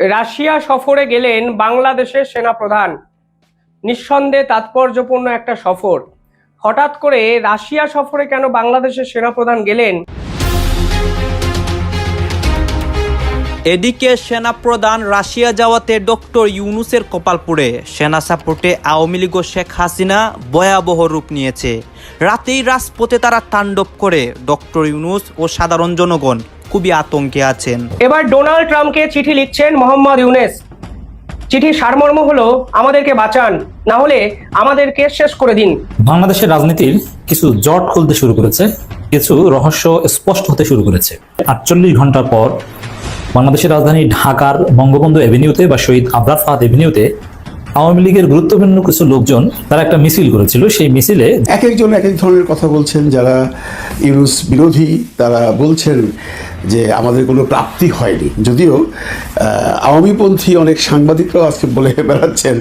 Russia সফরে গেলেন বাংলাদেশের সেনাপ্রধান। নিঃসন্দেহে তাৎপর্যপূর্ণ একটা সফর। হঠাৎ করে রাশিয়া সফরে কেন বাংলাদেশের সেনাপ্রধান গেলেন? এদিকে সেনাপ্রধান রাশিয়া যাওয়াতে ডক্টর ইউনূসের কপাল পুড়ে। সেনা সাপোর্টে আওয়ামী লীগ ও শেখ হাসিনা ভয়াবহ রূপ নিয়েছে। রাতেই রাজপথে তারা তাণ্ডব করে। ডক্টর ইউনূস ও সাধারণ জনগণ খুবই আতঙ্কে আছেন। এবার ডোনাল্ড ট্রাম্পকে চিঠি লিখছেন মোহাম্মদ ইউনূস। চিঠির সারমর্ম হলো, আমাদেরকে বাঁচান, না হলে আমাদেরকে শেষ করে দিন। বাংলাদেশের রাজনীতির কিছু জট খুলতে শুরু করেছে, কিছু রহস্য স্পষ্ট হতে শুরু করেছে। 48 ঘন্টা পর বাংলাদেশের রাজধানী ঢাকার বঙ্গবন্ধু এভিনিউতে বা শহীদ আবরার ফাহাদ এভিনিউতে আওয়ামী লীগের গুরুত্বপূর্ণ কিছু লোকজন তারা একটা মিছিল করেছিল। সেই মিছিলে এক একজন এক এক ধরনের কথা বলছেন। যারা ইউনূস বিরোধী তারা বলছেন যে আমাদের কোনো প্রাপ্তি হয়নি, যদিও আওয়ামীপন্থী অনেক সাংবাদিকরাও আজকে বলে বেড়াচ্ছেন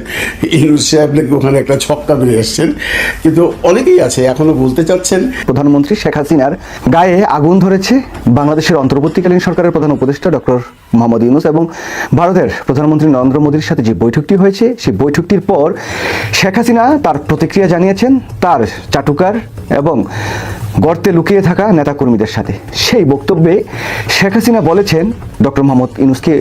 ইউনূস সাহেব নাকি ওখানে একটা ছক্কা মেরে এসছেন। কিন্তু অনেকেই আছে এখনো বলতে চাচ্ছেন প্রধানমন্ত্রী শেখ হাসিনার গায়ে আগুন ধরেছে বাংলাদেশের অন্তর্বর্তীকালীন সরকারের প্রধান উপদেষ্টা ডক্টর মোহাম্মদ ইউনূস এবং ভারতের প্রধানমন্ত্রী নরেন্দ্র মোদীর সাথে যে বৈঠকটি হয়েছে, সেই বৈঠকটির পর শেখ হাসিনা তার প্রতিক্রিয়া জানিয়েছেন তার চাটুকার এবং গর্তে লুকিয়ে থাকা নেতাকর্মীদের সাথে। সেই বক্তব্যে শেখ হাসিনা বলেছেন ডক্টর মোহাম্মদ ইউনূসকে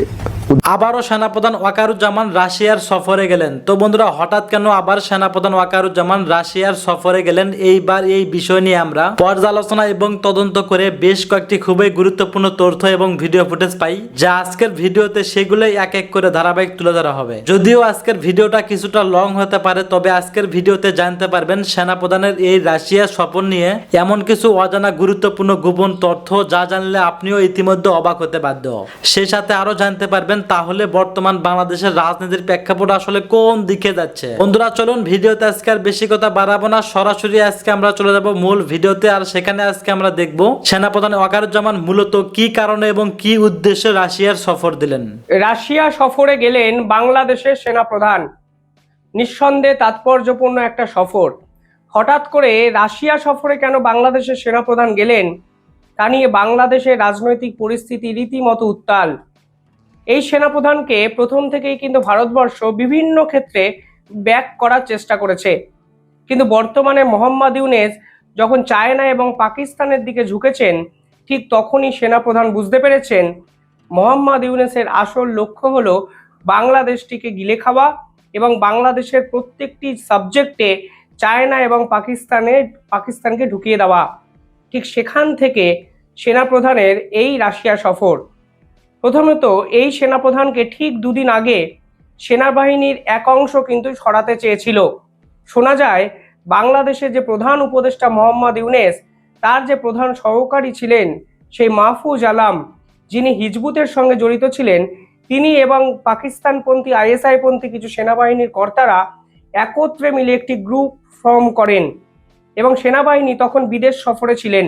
আবারও সেনাপ্রধান ওয়াকারুজ্জামান রাশিয়ার সফরে গেলেন। তো বন্ধুরা, হঠাৎ কেন আবার সেনাপ্রধান ওয়াকারুজ্জামান রাশিয়ার সফরে গেলেন? এইবার এই বিষয় নিয়ে আমরা পর্যালোচনা এবং তদন্ত করে বেশ কয়েকটি খুবই গুরুত্বপূর্ণ তথ্য এবং ভিডিও ফুটেজ পাই, যা আজকের ভিডিওতে সেগুলোই এক এক করে ধারাবাহিক তুলে ধরা হবে। যদিও আজকের ভিডিওটা কিছুটা লং হতে পারে, তবে আজকের ভিডিওতে জানতে পারবেন সেনাপ্রধানের এই রাশিয়া সফর নিয়ে এমন কিছু অজানা গুরুত্বপূর্ণ গোপন তথ্য, যা জানলে আপনিও ইতিমধ্যে অবাক হতে বাধ্য। সেই সাথে আরো জানতে পারবেন তাহলে বর্তমান বাংলাদেশের রাজনীতির প্রেক্ষাপট আসলে কোন দিকে যাচ্ছে। বন্ধুরা চলুন, ভিডিওতে আজকে আর বেশি কথা বাড়াবো না, সরাসরি আজকে আমরা চলে যাব মূল ভিডিওতে। আর সেখানে আজকে আমরা দেখব সেনাপ্রধান ওয়াকারুজ্জামান মূলত কি কারণে এবং কি উদ্দেশ্যে রাশিয়ার সফর দিলেন। রাশিয়া সফরে গেলেন বাংলাদেশের সেনাপ্রধান। নিঃসন্দেহে তাৎপর্যপূর্ণ একটা সফর। হঠাৎ করে রাশিয়া সফরে কেন বাংলাদেশের সেনাপ্রধান গেলেন তা নিয়ে বাংলাদেশের রাজনৈতিক পরিস্থিতি রীতিমতো উত্তাল। এই সেনাপ্রধানকে প্রথম থেকেই কিন্তু ভারতবর্ষ বিভিন্ন ক্ষেত্রে ব্যাক করার চেষ্টা করেছে, কিন্তু বর্তমানে মোহাম্মদ ইউনূস যখন চায়না এবং পাকিস্তানের দিকে ঝুঁকেছেন, ঠিক তখনই সেনাপ্রধান বুঝতে পেরেছেন মোহাম্মদ ইউনূসের আসল লক্ষ্য হলো বাংলাদেশটিকে গিলে খাওয়া এবং বাংলাদেশের প্রত্যেকটি সাবজেক্টে চায়না এবং পাকিস্তানকে ঢুকিয়ে দেওয়া। ঠিক সেখান থেকে সেনাপ্রধানের এই রাশিয়া সফর। প্রথমত, এই সেনাপ্রধানকে ঠিক দুদিন আগে সেনাবাহিনীর এক অংশ কিন্তু সরাতে চেয়েছিল। শোনা যায় বাংলাদেশের যে প্রধান উপদেষ্টা মোহাম্মদ ইউনূস, তার যে প্রধান সহকারী ছিলেন সেই মাহফুজ আলম, যিনি হিজবুতের সঙ্গে জড়িত ছিলেন, তিনি এবং পাকিস্তানপন্থী আইএসআই পন্থী কিছু সেনাবাহিনীর কর্তারা একত্রে মিলে একটি গ্রুপ ফর্ম করেন এবং সেনাবাহিনী তখন বিদেশ সফরে ছিলেন।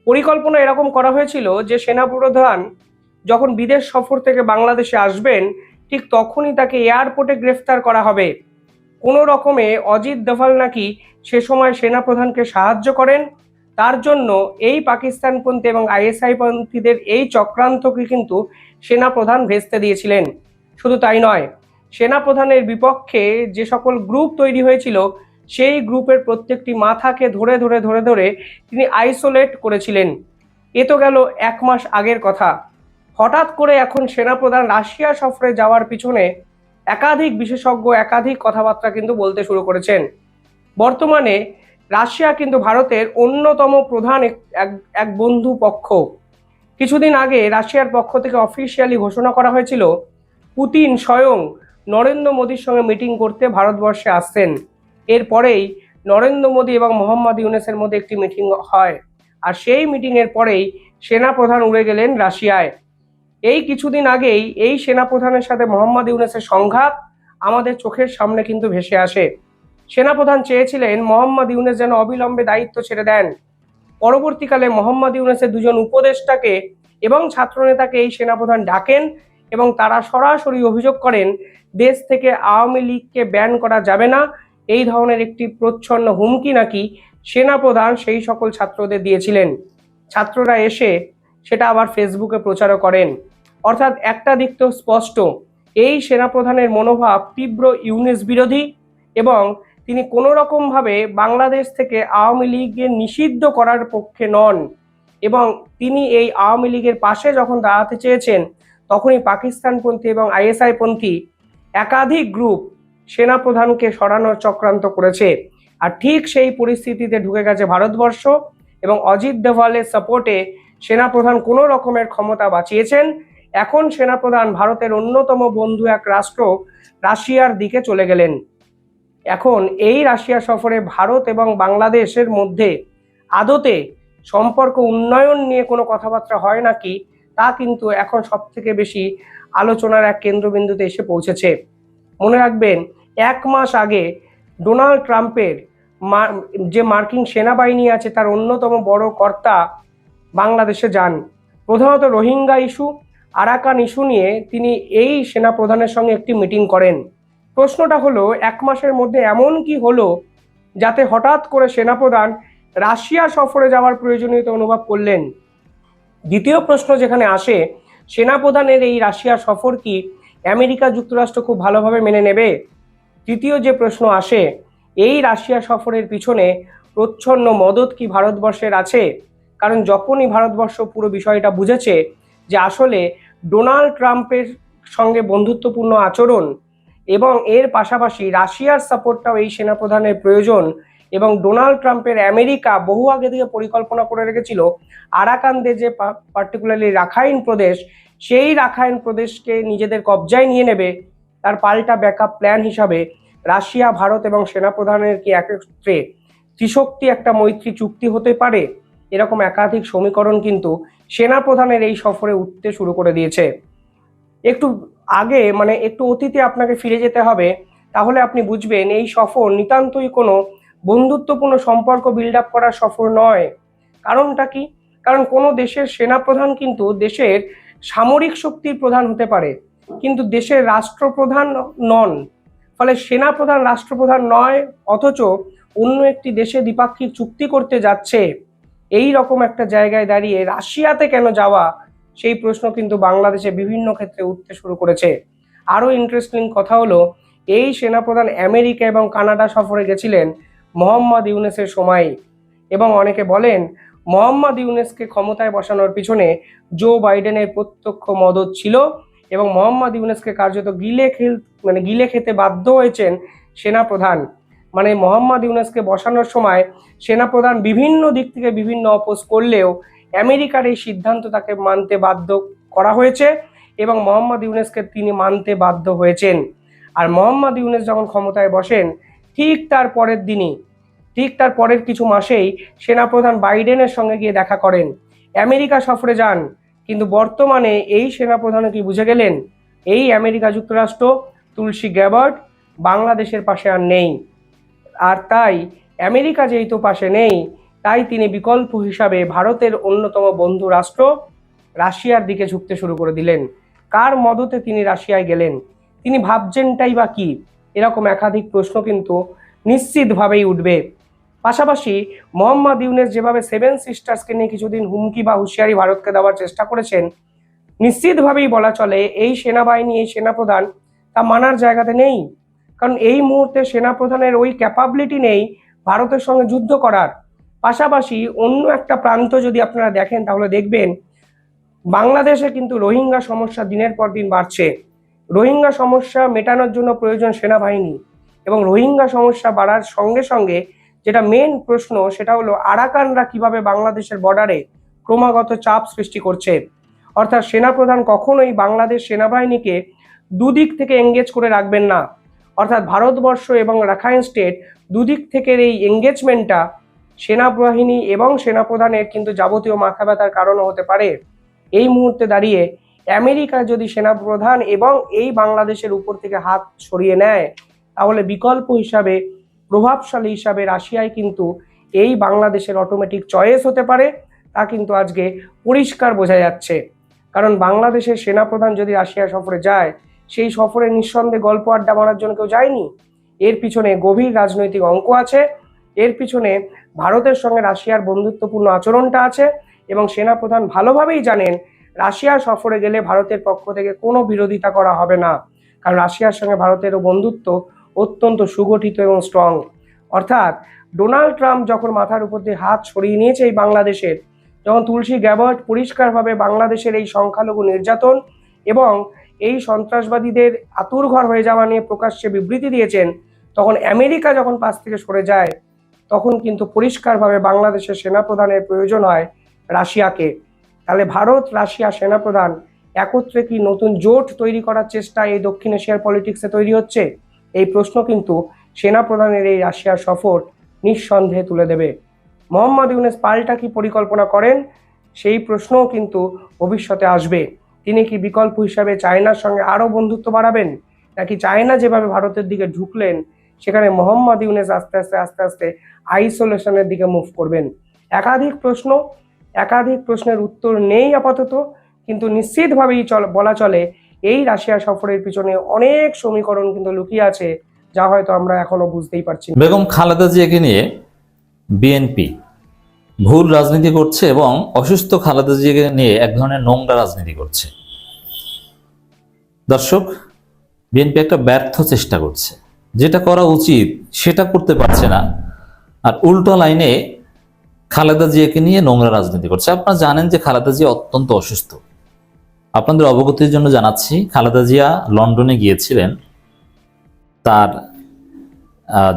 পরিকল্পনা এরকম করা হয়েছিল যে সেনাপ্রধান যখন বিদেশ সফর থেকে বাংলাদেশে আসবেন, ঠিক তখনই তাকে এয়ারপোর্টে গ্রেফতার করা হবে। কোনো রকমে অজিত দোভাল নাকি সে সময় সেনাপ্রধানকে সাহায্য করেন। তার জন্য এই পাকিস্তানপন্থী এবং আইএসআই পন্থীদের এই চক্রান্তকে কিন্তু সেনাপ্রধান ভেস্তে দিয়েছিলেন। শুধু তাই নয়, সেনাপ্রধানের বিপক্ষে যে সকল গ্রুপ তৈরি হয়েছিল, সেই গ্রুপের প্রত্যেকটি মাথাকে ধরে ধরে ধরে ধরে তিনি আইসোলেট করেছিলেন। এ তো গেল 1 মাস আগের কথা। হঠাৎ করে এখন সেনাপ্রধান রাশিয়া সফরে যাওয়ার পিছনে একাধিক বিশেষজ্ঞ একাধিক কথাবার্তা কিন্তু বলতে শুরু করেছেন। বর্তমানে রাশিয়া কিন্তু ভারতের অন্যতম প্রধান এক বন্ধু পক্ষ। কিছুদিন আগে রাশিয়ার পক্ষ থেকে অফিসিয়ালি ঘোষণা করা হয়েছিল পুতিন স্বয়ং নরেন্দ্র মোদীর সঙ্গে মিটিং করতে ভারতবর্ষে আসছেন। এরপরেই নরেন্দ্র মোদী এবং মোহাম্মদ ইউনূসের মধ্যে একটি মিটিং হয়, আর সেই মিটিংয়ের পরেই সেনাপ্রধান উড়ে গেলেন রাশিয়ায়। এই কিছুদিন আগেই এই সেনাপ্রধানের সাথে মোহাম্মদ ইউনূসের সংঘাত আমাদের চোখের সামনে কিন্তু ভেসে আসে। সেনাপ্রধান চেয়েছিলেন মোহাম্মদ ইউনূস যেন অবিলম্বে দায়িত্ব ছেড়ে দেন। পরবর্তীকালে মোহাম্মদ ইউনূসের দুজন উপদেষ্টাকে এবং ছাত্রনেতাকে এই সেনাপ্রধান ডাকেন এবং তারা সরাসরি অভিযোগ করেন দেশ থেকে আওয়ামী লীগকে ব্যান করা যাবে না, এই ধরনের একটি প্রচ্ছন্ন হুমকি নাকি সেনাপ্রধান সেই সকল ছাত্রদের দিয়েছিলেন। ছাত্ররা এসে সেটা আবার ফেসবুকে প্রচারও করেন। অর্থাৎ একটা দিক তো স্পষ্ট, এই সেনাপ্রধানের মনোভাব তীব্র ইউনুস বিরোধী এবং তিনি কোনো রকমভাবে বাংলাদেশ থেকে আওয়ামী লীগের নিষিদ্ধ করার পক্ষে নন এবং তিনি এই আওয়ামী লীগের পাশে যখন দাঁড়াতে চেয়েছেন তখনই পাকিস্তানপন্থী এবং আইএসআই পন্থী একাধিক গ্রুপ সেনাপ্রধানকে সরানোর চক্রান্ত করেছে। আর ঠিক সেই পরিস্থিতিতে ঢুকে গেছে ভারতবর্ষ এবং অজিত দোভালের সাপোর্টে সেনাপ্রধান কোনো রকমের ক্ষমতা বাঁচিয়েছেন। এখন সেনাপ্রধান ভারতের অন্যতম বন্ধু এক রাষ্ট্র রাশিয়ার দিকে চলে গেলেন। এখন এই রাশিয়া সফরে ভারত এবং বাংলাদেশের মধ্যে আদতে সম্পর্ক উন্নয়ন নিয়ে কোনো কথাবার্তা হয় নাকি তা কিন্তু এখন সব থেকে বেশি আলোচনার এক কেন্দ্রবিন্দুতে এসে পৌঁছেছে। মনে রাখবেন, 1 মাস আগে ডোনাল্ড ট্রাম্পের যে মার্কিন সেনাবাহিনী আছে তার অন্যতম বড় কর্তা বাংলাদেশে যান। প্রধানত রোহিঙ্গা ইস্যু, আরাকান ইস্যু নিয়ে তিনি এই সেনাপ্রধানের সঙ্গে একটি মিটিং করেন। প্রশ্নটা হলো 1 মাসের মধ্যে এমন কি হলো যাতে হঠাৎ করে সেনাপ্রধান রাশিয়া সফরে যাওয়ার প্রয়োজনীয়তা অনুভব করলেন? দ্বিতীয় প্রশ্ন যেখানে আসে, সেনাপ্রধানের এই রাশিয়া সফর কি আমেরিকা যুক্তরাষ্ট্র খুব ভালোভাবে মেনে নেবে? তৃতীয় যে প্রশ্ন আসে, এই রাশিয়া সফরের পিছনে প্রচ্ছন্ন মদত কি ভারতবর্ষের আছে? কারণ যখনই ভারতবর্ষ পুরো বিষয়টা বুঝেছে যে আসলে ডোনাল্ড ট্রাম্পের সঙ্গে বন্ধুত্বপূর্ণ আচরণ এবং এর পাশাপাশি রাশিয়ার সাপোর্টটাও এই সেনাপ্রধানের প্রয়োজন এবং ডোনাল্ড ট্রাম্পের আমেরিকা বহু আগে থেকে পরিকল্পনা করে রেখেছিল আরাকানদের যে পার্টিকুলারলি রাখাইন প্রদেশ, সেই রাখাইন প্রদেশকে নিজেদের কবজায় নিয়ে নেবে, তার পাল্টা ব্যাকআপ প্ল্যান হিসাবে রাশিয়া, ভারত এবং সেনাপ্রধানের কি একত্রে ত্রিশক্তি একটা মৈত্রী চুক্তি হতে পারে? এরকম একাধিক সমীকরণ কিন্তু সেনাপ্রধানের এই সফরে উঠতে শুরু করে দিয়েছে। একটু আগে একটু অতীতে আপনাকে ফিরে যেতে হবে, তাহলে আপনি বুঝবেন এই সফর নিতান্তই কোনো বন্ধুত্বপূর্ণ সম্পর্ক বিল্ড আপ করার সফর নয়। কারণটা কি? কারণ কোনো দেশের সেনাপ্রধান কিন্তু দেশের সামরিক শক্তির প্রধান হতে পারে, কিন্তু দেশের রাষ্ট্রপ্রধান নন। ফলে সেনাপ্রধান রাষ্ট্রপ্রধান নয়, অথচ অন্য একটি দেশে দ্বিপাক্ষিক চুক্তি করতে যাচ্ছে। এই রকম একটা জায়গায় দাঁড়িয়ে রাশিয়াতে কেন যাওয়া, সেই প্রশ্ন কিন্তু বাংলাদেশে বিভিন্ন ক্ষেত্রে উঠতে শুরু করেছে। আরও ইন্টারেস্টিং কথা হলো, এই সেনাপ্রধান আমেরিকা এবং কানাডা সফরে গেছিলেন মোহাম্মদ ইউনুসের সময় এবং অনেকে বলেন মোহাম্মদ ইউনুসকে ক্ষমতায় বসানোর পিছনে জো বাইডেনের প্রত্যক্ষ মদত ছিল এবং মোহাম্মদ ইউনুসকে কার্যত গিলে খেতে বাধ্য হয়েছেন সেনাপ্রধান। মোহাম্মদ ইউনুসকে বসানোর সময় সেনাপ্রধান বিভিন্ন দিক থেকে বিভিন্ন অপোজ করলেও আমেরিকার এই সিদ্ধান্ত তাকে মানতে বাধ্য করা হয়েছে এবং মোহাম্মদ ইউনুসকে তিনি মানতে বাধ্য হয়েছেন। আর মোহাম্মদ ইউনুস যখন ক্ষমতায় বসেন ঠিক তার পরের কিছু মাসেই সেনাপ্রধান বাইডেনের সঙ্গে গিয়ে দেখা করেন, আমেরিকা সফরে যান। কিন্তু বর্তমানে এই সেনাপ্রধান কি বুঝে গেলেন এই আমেরিকা যুক্তরাষ্ট্র, তুলসী গ্যাবার্ড বাংলাদেশের পাশে আর নেই। আর তাই আমেরিকা যেহেতু পাশে নেই, তাই তিনি বিকল্প হিসাবে ভারতের অন্যতম বন্ধু রাষ্ট্র রাশিয়ার দিকে ঝুঁকতে শুরু করে দিলেন। কার মদতে তিনি রাশিয়ায় গেলেন? তিনি ভাবছেনটাই বা কি? এরকম একাধিক প্রশ্ন কিন্তু নিশ্চিতভাবেই উঠবে। পাশাপাশি মোহাম্মদ ইউনুস যেভাবে 7 সিস্টার্সকে নিয়ে কিছুদিন হুমকি বা হুঁশিয়ারি ভারতকে দেওয়ার চেষ্টা করেছেন, নিশ্চিতভাবেই বলা চলে এই সেনাবাহিনী, এই সেনাপ্রধান তা মানার জায়গাতে নেই। কারণ এই মুহূর্তে সেনাপ্রধানের ওই ক্যাপাবিলিটি নেই ভারতের সঙ্গে যুদ্ধ করার। পাশাপাশি অন্য একটা প্রান্ত যদি আপনারা দেখেন তাহলে দেখবেন বাংলাদেশে কিন্তু রোহিঙ্গা সমস্যা দিনের পর দিন বাড়ছে। রোহিঙ্গা সমস্যা মেটানোর জন্য প্রয়োজন সেনাবাহিনী এবং রোহিঙ্গা সমস্যা বাড়ার সঙ্গে সঙ্গে যেটা মেন প্রশ্ন সেটা হলো আরাকানরা কিভাবে বাংলাদেশের বর্ডারে ক্রমাগত চাপ সৃষ্টি করছে। অর্থাৎ সেনাপ্রধান কখনোই বাংলাদেশ সেনাবাহিনীকে দুদিক থেকে এঙ্গেজ করে রাখবেন না। অর্থাৎ ভারতবর্ষ এবং রাখাইন স্টেট দুদিক থেকে এই এঙ্গেজমেন্টটা সেনাবাহিনী এবং সেনাপ্রধানের কিন্তু যাবতীয় মাথা ব্যথার কারণও হতে পারে। এই মুহূর্তে দাঁড়িয়ে আমেরিকা যদি সেনাপ্রধান এবং এই বাংলাদেশের উপর থেকে হাত সরিয়ে নেয়, তাহলে বিকল্প হিসাবে, প্রভাবশালী হিসাবে রাশিয়ায় কিন্তু এই বাংলাদেশের অটোমেটিক চয়েস হতে পারে। তা কিন্তু আজকে পরিষ্কার বোঝা যাচ্ছে। কারণ বাংলাদেশের সেনাপ্রধান যদি রাশিয়া সফরে যায়, সেই সফরে নিঃসন্দেহে গল্প আড্ডা মারার জন্য কেউ যায়নি। এর পিছনে গভীর রাজনৈতিক অঙ্ক আছে, এর পিছনে ভারতের সঙ্গে রাশিয়ার বন্ধুত্বপূর্ণ আচরণটা আছে এবং সেনাপ্রধান ভালোভাবেই জানেন রাশিয়া সফরে গেলে ভারতের পক্ষ থেকে কোনো বিরোধিতা করা হবে না। আর রাশিয়ার সঙ্গে ভারতেরও বন্ধুত্ব অত্যন্ত সুগঠিত এবং স্ট্রং। অর্থাৎ ডোনাল্ড ট্রাম্প যখন মাথার উপর দিয়ে হাত সরিয়ে নিয়েছে এই বাংলাদেশের, যখন তুলসী গ্যাবার্ট পরিষ্কারভাবে বাংলাদেশের এই সংখ্যালঘু নির্যাতন এবং এই সন্ত্রাসবাদীদের আতুরঘর হয়ে যাওয়া নিয়ে প্রকাশ্যে বিবৃতি দিয়েছেন, তখন আমেরিকা যখন পাশ থেকে সরে যায়, তখন কিন্তু পরিষ্কারভাবে বাংলাদেশের সেনাপ্রধানের প্রয়োজন হয় রাশিয়াকে। তাহলে ভারত রাশিয়া সেনাপ্রধান একত্রে কি নতুন জোট তৈরি করার চেষ্টা এই দক্ষিণ এশিয়ার পলিটিক্সে তৈরি হচ্ছে? এই প্রশ্ন কিন্তু সেনাপ্রধানের এই রাশিয়ার সফর নিঃসন্দেহে তুলে দেবে। মোহাম্মদ ইউনূস পাল্টা কি পরিকল্পনা করেন, সেই প্রশ্নও কিন্তু ভবিষ্যতে আসবে। তিনি কি বিকল্প হিসাবে চায়নার সঙ্গে আরও বন্ধুত্ব বাড়াবেন, নাকি চায়না যেভাবে ভারতের দিকে ঢুকলেন সেখানে মোহাম্মদ ইউনূস আস্তে আস্তে আইসোলেশনের দিকে মুভ করবেন? একাধিক প্রশ্নের উত্তর নেই আপাতত, কিন্তু নিশ্চিতভাবেই বলা চলে এই রাশিয়া সফরের পিছনে অনেক সমীকরণ কিন্তু লুকিয়ে আছে, যা হয়তো আমরা এখনো বুঝতেই পারছি না। বেগম খালেদা জিয়াকে নিয়ে বিএনপি ভুল রাজনীতি করছে এবং অসুস্থ খালেদা জিয়াকে নিয়ে এক ধরনের নোংরা রাজনীতি করছে। দর্শক, বিএনপি একটা ব্যর্থ চেষ্টা করছে, যেটা করা উচিত সেটা করতে পারছে না, আর উল্টো লাইনে খালেদা জিয়াকে নিয়ে নোংরা রাজনীতি করছে। আপনারা জানেন যে খালেদা জিয়া অত্যন্ত অসুস্থ। আপনাদের অবগতির জন্য জানাচ্ছি, খালেদা জিয়া লন্ডনে গিয়েছিলেন তার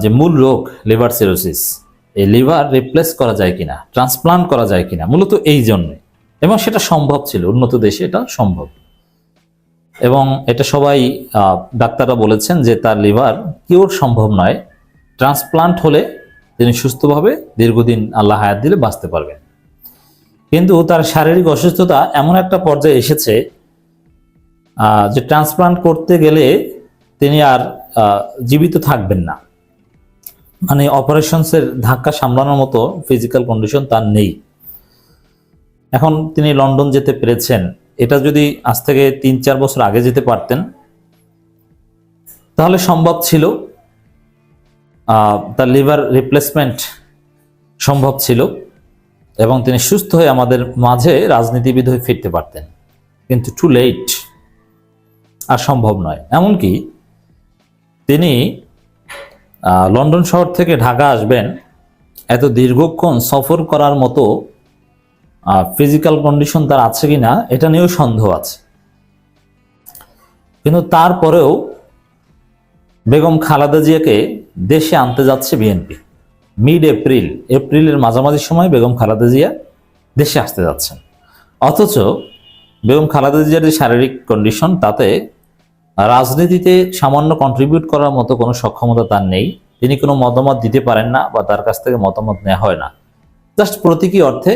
যে মূল রোগ লিভার সিরোসিস, এই লিভার রিপ্লেস করা যায় কিনা, ট্রান্সপ্লান্ট করা যায় কিনা, মূলত এই জন্যে, এবং সেটা সম্ভব ছিল, উন্নত দেশে এটা সম্ভব, এবং এটা সবাই ডাক্তাররা বলেছেন যে তার লিভার কিওর সম্ভব নয়, ট্রান্সপ্লান্ট হলে তিনি সুস্থভাবে দীর্ঘদিন আল্লাহ হায়াত দিলে বাঁচতে পারবেন। কিন্তু তার শারীরিক অসুস্থতা এমন একটা পর্যায়ে এসেছে যে ট্রান্সপ্লান্ট করতে গেলে তিনি আর জীবিত থাকবেন না, মানে অপারেশনসের ধাক্কা সামলানোর মতো ফিজিক্যাল কন্ডিশন তার নেই। এখন তিনি লন্ডন যেতে পেরেছেন, এটা যদি আজ থেকে 3-4 বছর আগে যেতে পারতেন তাহলে সম্ভব ছিল, তার লিভার রিপ্লেসমেন্ট সম্ভব ছিল এবং তিনি সুস্থ হয়ে আমাদের মাঝে রাজনীতিবিদ হয়ে ফিরতে পারতেন। কিন্তু টু লেট, আর সম্ভব নয়। এমনকি তিনি লন্ডন শহর থেকে ঢাকা আসবেন, এত দীর্ঘক্ষণ সফর করার মতো ফিজিক্যাল কন্ডিশন তার আছে কিনা এটা নিয়েও সন্দেহ আছে। কিন্তু তারপরেও বেগম খালেদা জিয়াকে দেশে আনতে যাচ্ছে বিএনপি। মিড এপ্রিলের মাঝামাঝি সময় বেগম খালেদা জিয়া দেশে আসতে যাচ্ছেন, অথচ বেগম খালেদা জিয়ার যে শারীরিক কন্ডিশন, তাতে রাজনীতিতে সামান্য কন্ট্রিবিউট করার মতো কোনো সক্ষমতা তার নেই। তিনি কোনো মতামত দিতে পারেন না বা তার কাছ থেকে মতামত নেওয়া হয় না। জাস্ট প্রতীকী অর্থে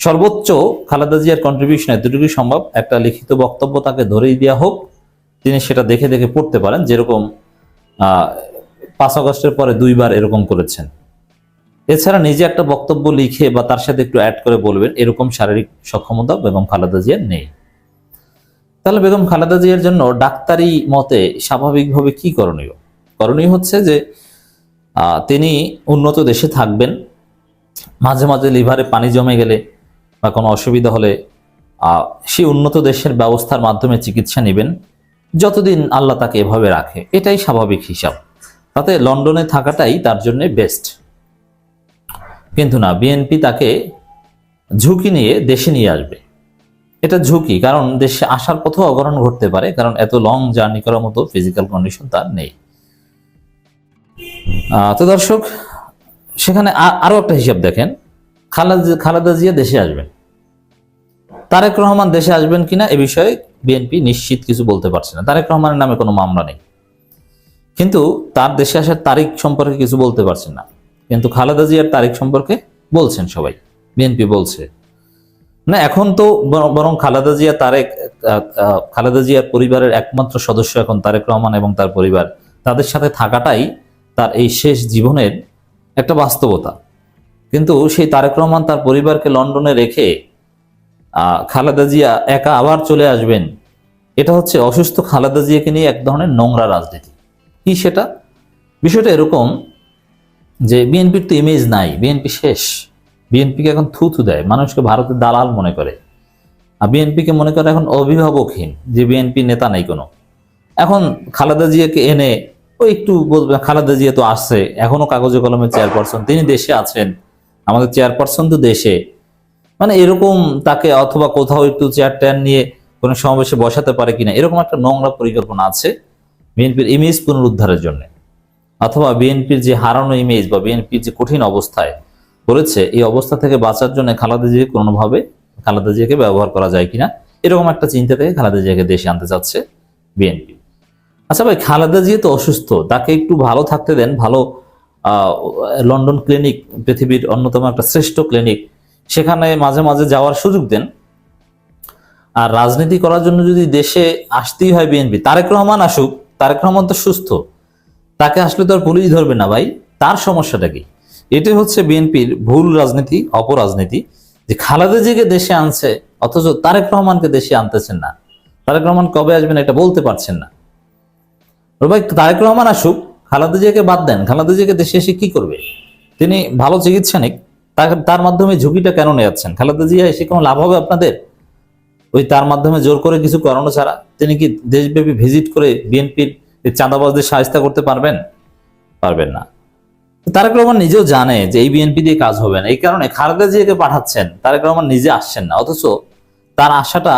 সর্বোচ্চ খালেদা জিয়ার কন্ট্রিবিউশন এতটুকুই সম্ভব, একটা লিখিত বক্তব্য তাকে ধরেই দেওয়া হোক, তিনি সেটা দেখে দেখে পড়তে পারেন, যেরকম 5 আগস্টের পরে 2 বার এরকম করেছেন। এছাড়া নিজে একটা বক্তব্য লিখে বা তার সাথে একটু অ্যাড করে বলবেন, এরকম শারীরিক সক্ষমতা বেগম খালেদা জিয়ার নেই। তাহলে বেগম খালেদা জিয়ার জন্য ডাক্তারি মতে স্বাভাবিকভাবে কি করণীয়? করণীয় হচ্ছে যে তিনি উন্নত দেশে থাকবেন, মাঝে মাঝে লিভারে পানি জমে গেলে বা কোনো অসুবিধা হলে সেই উন্নত দেশের ব্যবস্থার মাধ্যমে চিকিৎসা নেবেন, যতদিন আল্লাহ তাকে এভাবে রাখে, এটাই স্বাভাবিক হিসাব। তাতে লন্ডনে থাকাটাই তার জন্য বেস্ট। কিন্তু না, বিএনপি তাকে ঝুঁকি নিয়ে দেশে নিয়ে আসবে। এটা ঝুঁকি, কারণ দেশে আসার পথেও অঘটন ঘটতে পারে, কারণ এত লং জার্নি করার মতো ফিজিক্যাল কন্ডিশন তার নেই। তো দর্শক, সেখানে আরো একটা হিসাব দেখেন, খালেদা জিয়া দেশে আসবেন, তারেক রহমান দেশে আসবেন কিনা এ বিষয়ে বিএনপি নিশ্চিত কিছু বলতে পারছে না। তারেক রহমানের নামে কোনো মামলা নেই, কিন্তু তার দেশে আসার তারিখ সম্পর্কে কিছু বলতে পারছেন না। কিন্তু খালেদা জিয়ার তারিখ সম্পর্কে বলছেন সবাই, বিএনপি বলছে না। এখন তো বরং খালেদা জিয়ার পরিবারের একমাত্র সদস্য এখন তারেক রহমান এবং তার পরিবার, তাদের সাথে থাকাটাই তার এই শেষ জীবনের একটা বাস্তবতা। কিন্তু সেই তারেক রহমান তার পরিবারকে লন্ডনে রেখে খালেদা জিয়া একা আবার চলে আসবেন, এটা হচ্ছে অসুস্থ খালেদা জিয়াকে নিয়ে এক ধরনের নোংরা রাজনীতি। কি সেটা? বিষয়টা এরকম যে বিএনপির তো ইমেজ নাই, বিএনপি শেষ। বিএনপিকে এখন থুথু দেয়, মানুষকে ভারতের দালাল মনে করে, আর বিএনপিকে মনে করে এখন অভিভাবকহীন, যে বিএনপি নেতা নাই কোনো। এখন খালেদা জিয়াকে এনে ওই একটু বলবে খালেদা জিয়া তো আসছে, এখনো কাগজে কলমে চেয়ারপারসন, তিনি দেশে আছেন, আমাদের চেয়ারপারসন তো দেশে, মানে এরকম তাকে অথবা কোথাও একটু চেয়ার টেয়ার নিয়ে কোনো সমাবেশে বসাতে পারে কিনা, এরকম একটা নোংরা পরিকল্পনা আছে বিএনপির ইমেজ পুনরুদ্ধারের জন্য, অথবা বিএনপির যে হারানো ইমেজ বা বিএনপির যে কঠিন অবস্থায় পড়েছে, এই অবস্থা থেকে বাঁচার জন্য খালেদা জিয়া কোনোভাবে খালেদা জিয়াকে ব্যবহার করা যায় কিনা, এরকম একটা চিন্তা থেকে খালেদা জিয়াকে দেশে আনতে চাচ্ছে বিএনপি। আচ্ছা ভাই, খালেদা জিয়া তো অসুস্থ, তাকে একটু ভালো থাকতে দেন, ভালো লন্ডন ক্লিনিক পৃথিবীর অন্যতম একটা শ্রেষ্ঠ ক্লিনিক, সেখানে মাঝে মাঝে যাওয়ার সুযোগ দেন। আর রাজনীতি করার জন্য যদি দেশে আসতেই হয় বিএনপি, তারেক রহমান আসুক, তারেক রহমান তো সুস্থ, তাকে আসলে তো আর পুলিশ ধরবে না ভাই, তার সমস্যাটা কি? এটাই হচ্ছে বিএনপির ভুল রাজনীতি, অপরাজনীতি, যে খালেদা জিয়াকে দেশে আনছে অথচ তারেক রহমানকে দেশে আনতেছেন না। তারেক রহমান কবে আসবেন এটা বলতে পারছেন না। ভাই তারেক রহমান আসুক, খালেদা জিয়াকে বাদ দেন, খালেদা জিয়াকে দেশে এসে কি করবে? তিনি ভালো চিকিৎসা নিক, তার মাধ্যমে ঝুঁকিটা কেন নেওয়াচ্ছেন? খালেদা জিয়া এসে কোনো লাভ হবে আপনাদের? ওই তার মাধ্যমে জোর করে কিছু করানো ছাড়া তিনি কি দেশব্যাপী ভিজিট করে বিএনপির চাঁদাবাজদের সাহায্য করতে পারবেন? পারবেন না। তারেক রহমান নিজেও জানে যে এই বিএনপি দিয়ে কাজ হবে না, এই কারণে খালেদা জিয়াকে পাঠাচ্ছেন, তারেক রহমান নিজে আসছেন না। অথচ তার আশাটা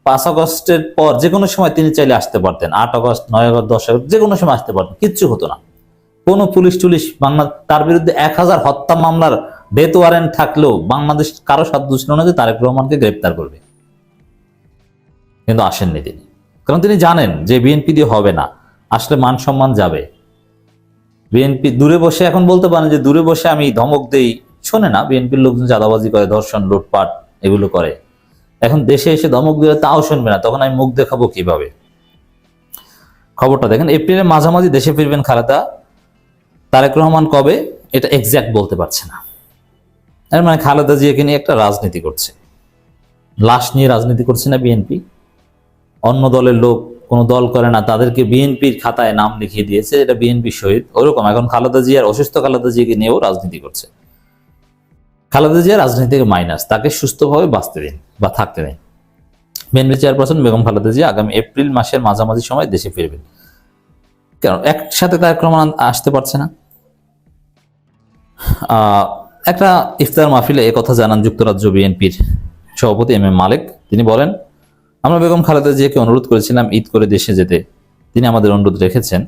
5 আগস্টের পর যে কোনো সময় তিনি চাইলে আসতে পারতেন, 8 আগস্ট, 9 আগস্ট, 10 আগস্ট, যে কোনো সময় আসতে পারতেন, কিচ্ছু হতো না। কোনো পুলিশ টুলিশ বাংলা, তার বিরুদ্ধে 1000 হত্যা মামলার ডেথ ওয়ারেন্ট থাকলেও বাংলাদেশ কারো সাধ্য ছিল না যে তারেক রহমানকে গ্রেপ্তার করবে, কিন্তু আসেননি তিনি। কারণ তিনি জানেন যে বিএনপি দিয়ে হবে না, আসলে মান সম্মান যাবে। বিএনপি দূরে বসে, এখন বলতে পারেন যে দূরে বসে আমি ধমক দেই, শোনে না। বিএনপির লোকজন চাঁদাবাজি করে, ধর্ষণ, লুটপাট এগুলো করে। এখন দেশে এসে ধমক দিলে তাও শুনবে না, তখন আমি মুখ দেখাবো কিভাবে? খবরটা দেখেন, এপ্রিলের মাঝামাঝি দেশে ফিরবেন খালেদা। তারেক রহমান কবে এটা এক্সাক্ট বলতে পারছে না। এর মানে খালেদা জিয়াকে নিয়ে একটা রাজনীতি করছে, লাশ নিয়ে রাজনীতি করছে না বিএনপি। অন্য দলের লোক কোনো দল করে না, তাদেরকে বিএনপির খাতায় নাম লিখিয়ে দিয়েছে, এটা বিএনপি শহীদ। ওইরকম এখন খালেদা জিয়ার, অসুস্থ খালেদা জিয়াকে নিয়েও রাজনীতি করছে। খালেদা জিয়া রাজনীতি থেকে মাইনাস, তাকে সুস্থভাবে বাঁচতে দিন বা থাকতে দিন। বিএনপি চেয়ারপারসন বেগম খালেদা জিয়া আগামী এপ্রিল মাসের মাঝামাঝি সময় দেশে ফিরবেন। কেন একসাথে তারেক রহমান আসতে পারছে না? একটা ইফতার মাহফিলে একথা জানান যুক্তরাজ্য বিএনপির সভাপতি এম এম মালেক। তিনি বলেন, আমরা বেগম খালেদা জিয়াকে অনুরোধ করেছিলাম ঈদ করে দেশে যেতে, তিনি আমাদের অনুরোধ রেখেছেন।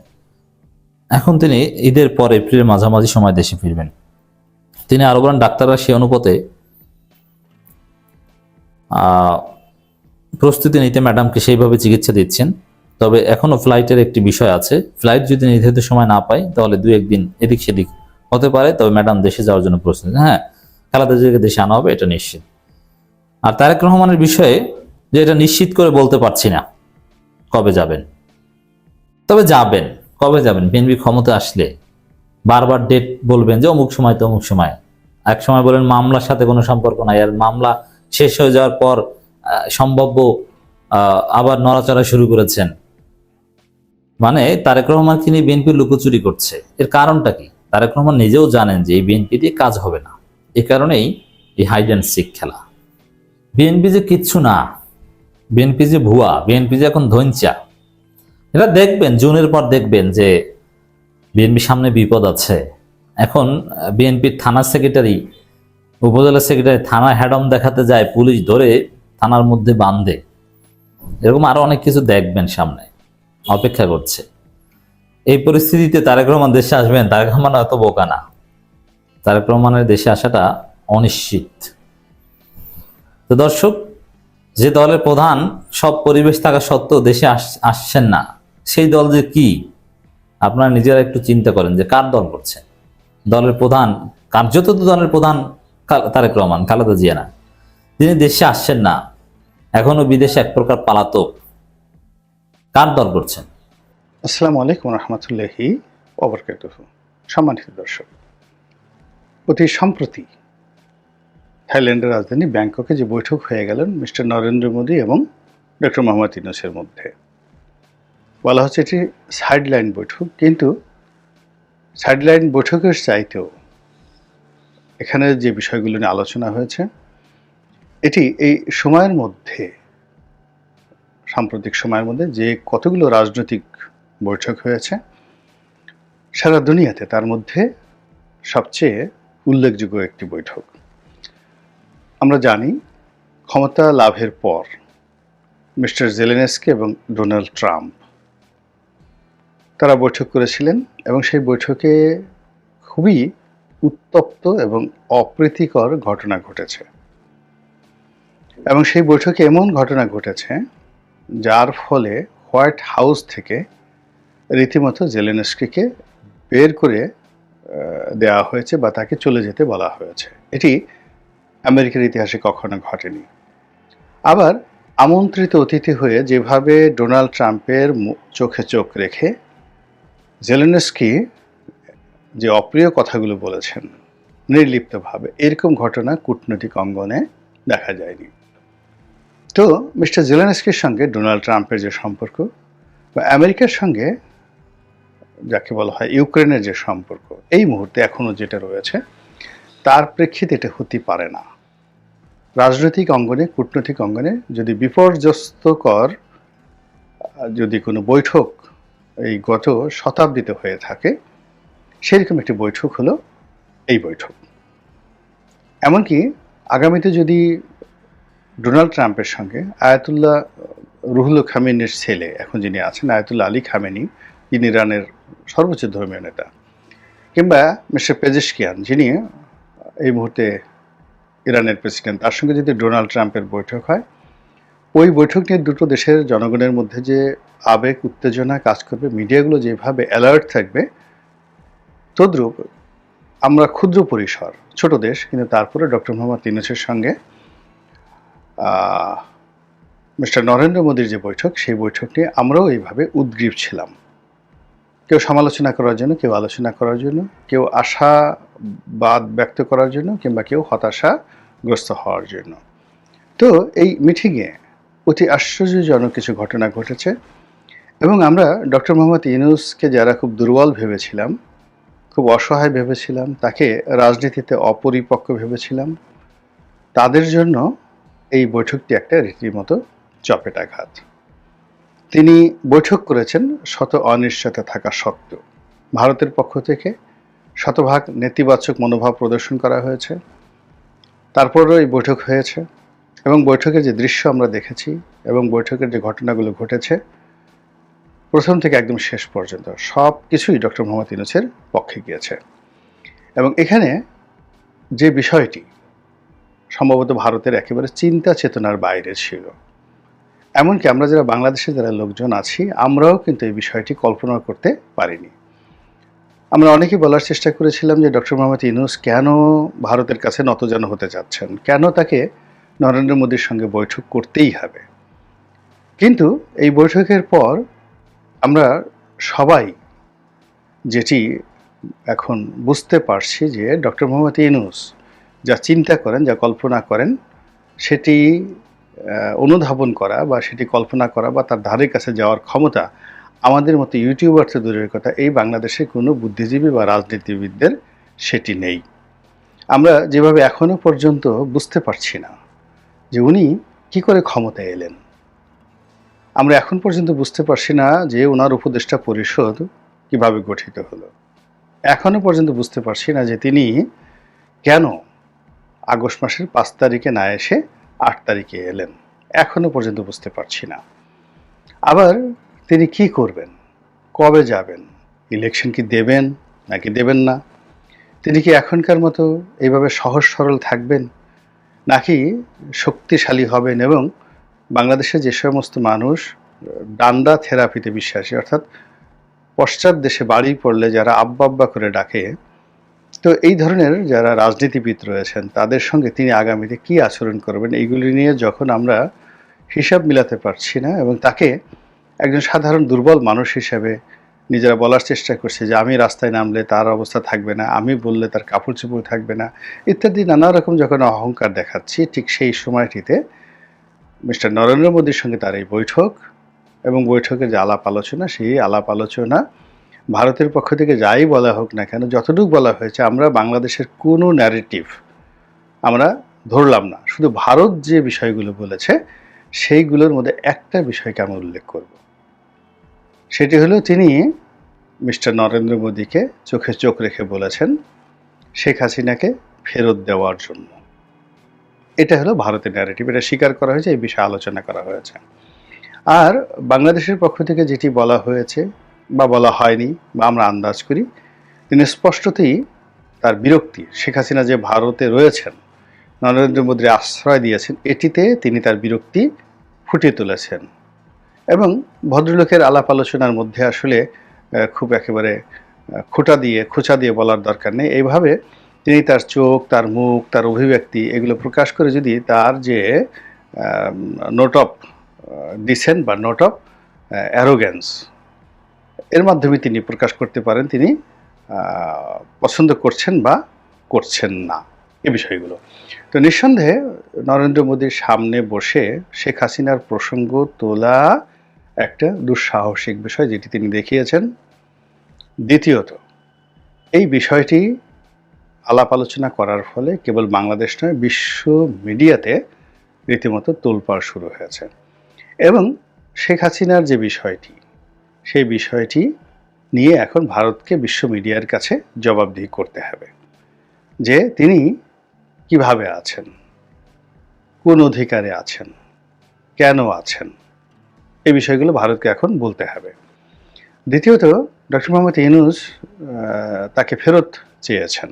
এখন তিনি ঈদের পর এপ্রিলের মাঝামাঝি সময় দেশে ফিরবেন। তিনি আরো বলেন, ডাক্তাররা সে অনুপাতে প্রস্তুতি নিতে ম্যাডামকে সেইভাবে চিকিৎসা দিচ্ছেন। তবে এখনো ফ্লাইটের একটি বিষয় আছে, ফ্লাইট যদি নির্ধারিত সময় না পাই তাহলে 2-1 দিন এদিক সেদিক হতে পারে, তবে ম্যাডাম দেশে যাওয়ার জন্য প্রস্তুতি। হ্যাঁ, খালেদা জিয়াকে দেশে আনা হবে, এটা নিশ্চিত। আর তারেক রহমানের বিষয়ে যে এটা নিশ্চিত করে বলতে পারছি না কবে যাবেন, তবে যাবেন। কবে যাবেন? বিএনপি ক্ষমতা আসলে বারবার ডেট বলবেন যে অমুক সময় তো অমুক সময়। এক সময় বলেন মামলার সাথে কোনো সম্পর্ক নাই, আর মামলা শেষ হয়ে যাওয়ার পর সম্ভাব্য আবার নড়াচড়া শুরু করেছেন। মানে তারেক রহমান তিনি বিএনপি লুকোচুরি করছে। এর কারণটা কি? তারেক রহমান নিজেও জানেন যে এই বিএনপি দিয়ে কাজ হবে না, এই কারণেই এই হাইড অ্যান্ড সিক খেলা। বিএনপি যে কিচ্ছু না, বিএনপি যে ভুয়া, বিএনপি যে এখন ধৈঞ্চা, এটা দেখবেন জুনের পর দেখবেন যে বিএনপির সামনে বিপদ আছে। এখন বিএনপির থানা সেক্রেটারি, উপজেলা সেক্রেটারি থানা হ্যাডম দেখাতে যায়, পুলিশ ধরে থানার মধ্যে বাঁধে। এরকম আরো অনেক কিছু দেখবেন, সামনে অপেক্ষা করছে। এই পরিস্থিতিতে তারেক রহমান দেশে আসবেন? তারেক রহমান এত বোকা না, তারেক রহমানের দেশে আসাটা অনিশ্চিত। তো দর্শক, যে দলের প্রধান সব পরিবেশ থাকা সত্ত্বেও দেশে আসছেন না, সেই দল যে কি আপনারা নিজেরা একটু চিন্তা করেন যে কার দল করছেন। দলের প্রধান, কার্যত তো দলের প্রধান তারেক রহমান, খালেদা জিয়া না। তিনি দেশে আসছেন না, এখনো বিদেশে এক প্রকার পালাতক, কার দল করছেন? আসসালামু আলাইকুম রহমতুল্লাহি ওয়া বারাকাতুহু। সম্মানিত দর্শক, অতি সম্প্রতি থাইল্যান্ডের রাজধানী ব্যাংককে যে বৈঠক হয়ে গেলেন মিস্টার নরেন্দ্র মোদী এবং ডক্টর মোহাম্মদ ইউনূসের মধ্যে, বলা হচ্ছে এটি সাইডলাইন বৈঠক, কিন্তু সাইডলাইন বৈঠকের চাইতেও এখানে যে বিষয়গুলো নিয়ে আলোচনা হয়েছে, এটি এই সময়ের মধ্যে সাম্প্রতিক সময়ের মধ্যে যে কতগুলো রাজনৈতিক বৈঠক হয়েছে সারা দুনিয়াতে, তার মধ্যে সবচেয়ে উল্লেখযোগ্য একটি বৈঠক। আমরা জানি ক্ষমতা লাভের পর মিস্টার জেলেনস্কি এবং ডোনাল্ড ট্রাম্প তারা বৈঠক করেছিলেন এবং সেই বৈঠকে খুবই উত্তপ্ত এবং অপ্রীতিকর ঘটনা ঘটেছে। এবং সেই বৈঠকে এমন ঘটনা ঘটেছে যার ফলে হোয়াইট হাউস থেকে রীতিমতো জেলেনস্কিকে বের করে দেওয়া হয়েছে বা তাকে চলে যেতে বলা হয়েছে। এটি আমেরিকার ইতিহাসে কখনো ঘটেনি। আবার আমন্ত্রিত অতিথি হয়ে যেভাবে ডোনাল্ড ট্রাম্পের চোখে চোখ রেখে জেলেনস্কি যে অপ্রিয় কথাগুলো বলেছেন নির্লিপ্তভাবে, এরকম ঘটনা কূটনৈতিক অঙ্গনে দেখা যায়নি। তো মিস্টার জেলেনস্কির সঙ্গে ডোনাল্ড ট্রাম্পের যে সম্পর্ক বা আমেরিকার সঙ্গে যাকে বলা হয় ইউক্রেনের যে সম্পর্ক এই মুহূর্তে এখনো যেটা রয়েছে, তার প্রেক্ষিতে এটা হতে পারে না। রাজনৈতিক অঙ্গনে, কূটনৈতিক অঙ্গনে যদি বিপর্যস্তকর যদি কোনো বৈঠক এই গত শতাব্দীতে হয়ে থাকে, সেরকম একটি বৈঠক হলো এই বৈঠক। এমনকি আগামীতে যদি ডোনাল্ড ট্রাম্পের সঙ্গে আয়াতুল্লাহ রুহুল খামেনির ছেলে, এখন যিনি আছেন আয়াতুল্লাহ আলী খামেনি, যিনি ইরানের সর্বোচ্চ ধর্মীয় নেতা, কিংবা মিস্টার পেজেশকিয়ান যিনি এই মুহূর্তে ইরানের প্রেসিডেন্ট, তার সঙ্গে যদি ডোনাল্ড ট্রাম্পের বৈঠক হয়, ওই বৈঠক নিয়ে দুটো দেশের জনগণের মধ্যে যে আবেগ উত্তেজনা কাজ করবে, মিডিয়াগুলো যেভাবে অ্যালার্ট থাকবে, তদ্রূপ আমরা ক্ষুদ্র পরিসর ছোট দেশ, কিন্তু তারপরে ডক্টর মোহাম্মদ ইউনূসের সঙ্গে মিস্টার নরেন্দ্র মোদীর যে বৈঠক, সেই বৈঠক নিয়ে আমরাও এইভাবে উদ্গ্রীব ছিলাম। কেউ সমালোচনা করার জন্য, কেউ আলোচনা করার জন্য, কেউ আশাবাদ ব্যক্ত করার জন্য, কিংবা কেউ হতাশাগ্রস্ত হওয়ার জন্য। তো এই মিটিংয়ে অতি আশ্চর্যজনক কিছু ঘটনা ঘটেছে এবং আমরা ডক্টর মোহাম্মদ ইউনূসকে যারা খুব দুর্বল ভেবেছিলাম, খুব অসহায় ভেবেছিলাম, তাকে রাজনীতিতে অপরিপক্ক ভেবেছিলাম, তাদের জন্য এই বৈঠকটি একটা রীতিমতো চপেটাঘাত। তিনি বৈঠক করেছেন শত অনিশ্চয়তা থাকা সত্ত্বেও। ভারতের পক্ষ থেকে শতভাগ নেতিবাচক মনোভাব প্রদর্শন করা হয়েছে, তারপরও এই বৈঠক হয়েছে এবং বৈঠকের যে দৃশ্য আমরা দেখেছি এবং বৈঠকের যে ঘটনাগুলো ঘটেছে, প্রথম থেকে একদম শেষ পর্যন্ত সব কিছুই ডক্টর মোহাম্মদ ইউনূসের পক্ষে গিয়েছে। এবং এখানে যে বিষয়টি সম্ভবত ভারতের একেবারে চিন্তা চেতনার বাইরে ছিল, এমনকি আমরা যারা বাংলাদেশে যারা লোকজন আছি, আমরাও কিন্তু এই বিষয়টি কল্পনা করতে পারিনি। আমরা অনেকেই বলার চেষ্টা করেছিলাম যে ডক্টর মোহাম্মদ ইউনূস কেন ভারতের কাছে নতজানু হতে যাচ্ছেন, কেন তাকে নরেন্দ্র মোদীর সঙ্গে বৈঠক করতেই হবে। কিন্তু এই বৈঠকের পর আমরা সবাই যেটি এখন বুঝতে পারছি যে ডক্টর মোহাম্মদ ইউনূস যা চিন্তা করেন, যা কল্পনা করেন, সেটি অনুধাবন করা বা সেটি কল্পনা করা বা তার ধারে কাছে যাওয়ার ক্ষমতা আমাদের মতো ইউটিউবার তো দূরের কথা, এই বাংলাদেশে কোনো বুদ্ধিজীবী বা রাজনীতিবিদদের সেটি নেই। আমরা যেভাবে এখনো পর্যন্ত বুঝতে পারছি না যে উনি কি করে ক্ষমতায় এলেন, আমরা এখন পর্যন্ত বুঝতে পারছি না যে ওনার উপদেষ্টা পরিষদ কিভাবে গঠিত হলো, এখনো পর্যন্ত বুঝতে পারছি না যে তিনি কেন আগস্ট মাসের 5 তারিখে না এসে 8 তারিখে এলেন, এখনো পর্যন্ত বুঝতে পারছি না। আবার তিনি কি করবেন, কবে যাবেন, ইলেকশন কি দেবেন নাকি দেবেন না, তিনি কি এখনকার মতো এইভাবে সহজ সরল থাকবেন নাকি শক্তিশালী হবেন এবং বাংলাদেশে যে সমস্ত মানুষ ডান্ডা থেরাপিতে বিশ্বাসী, অর্থাৎ পশ্চাৎ দেশে বাড়ি পড়লে যারা আব্বা আব্বা করে ডাকে, তো এই ধরনের যারা রাজনীতিবিদ রয়েছেন তাদের সঙ্গে তিনি আগামীতে কি আচরণ করবেন, এইগুলি নিয়ে যখন আমরা হিসাব মিলাতে পারছি না এবং তাকে একজন সাধারণ দুর্বল মানুষ হিসেবে নিজেরা বলার চেষ্টা করছে যে আমি রাস্তায় নামলে তার অবস্থা থাকবে না, আমি বললে তার কাপড় চোপড় থাকবে না, ইত্যাদি নানা রকম যখন অহংকার দেখাচ্ছি, ঠিক সেই সময়টিতে মিস্টার নরেন্দ্র মোদীর সঙ্গে তার এই বৈঠক এবং বৈঠকের যে আলাপ আলোচনা, সেই আলাপ আলোচনা ভারতের পক্ষ থেকে যাই বলা হোক না কেন, যতটুকু বলা হয়েছে, আমরা বাংলাদেশের কোনো ন্যারেটিভ আমরা ধরলাম না। শুধু ভারত যে বিষয়গুলো বলেছে সেইগুলোর মধ্যে একটা বিষয়কে আমি উল্লেখ করব। সেটি হলো তিনি মিস্টার নরেন্দ্র মোদীকে চোখে চোখ রেখে বলেছেন শেখ হাসিনাকে ফেরত দেওয়ার জন্য। এটা হলো ভারতের ন্যারেটিভ, এটা স্বীকার করা হয়েছে, এই বিষয়ে আলোচনা করা হয়েছে। আর বাংলাদেশের পক্ষ থেকে যেটি বলা হয়েছে বা বলা হয়নি বা আমরা আন্দাজ করি, তিনি স্পষ্টতই তার বিরক্তি, শেখ হাসিনা যে ভারতে রয়েছেন, নরেন্দ্র মোদীর আশ্রয় দিয়েছেন, এটিতে তিনি তার বিরক্তি ফুটিয়ে তুলেছেন। এবং ভদ্রলোকের আলাপ আলোচনার মধ্যে আসলে খুব একেবারে খোঁচা দিয়ে বলার দরকার নেই। এইভাবে তিনি তার চোখ, তার মুখ, তার অভিব্যক্তি এগুলো প্রকাশ করে যদি তার যে নোট অফ ডিসেন্ট বা নোট অফ অ্যারোগ্যান্স এর মাধ্যমে তিনি প্রকাশ করতে পারেন তিনি পছন্দ করছেন বা করছেন না এই বিষয়গুলো। তো নিঃসন্দেহে নরেন্দ্র মোদীর সামনে বসে শেখ হাসিনার প্রসঙ্গ তোলা একটা দুঃসাহসিক বিষয়, যেটি তিনি দেখিয়েছেন। দ্বিতীয়ত, এই বিষয়টি আলাপ আলোচনা করার ফলে কেবল বাংলাদেশ নয়, বিশ্ব মিডিয়াতে রীতিমতো তোলপাড় শুরু হয়েছে। এবং শেখ হাসিনার যে বিষয়টি, সেই বিষয়টি নিয়ে এখন ভারতকে বিশ্ব মিডিয়ার কাছে জবাবদিহি করতে হবে যে তিনি কিভাবে আছেন, কোন অধিকারে আছেন, কেন আছেন, এই বিষয়গুলো ভারতকে এখন বলতে হবে। দ্বিতীয়ত, ডক্টর মোহাম্মদ ইউনূস তাকে ফেরত চেয়েছেন।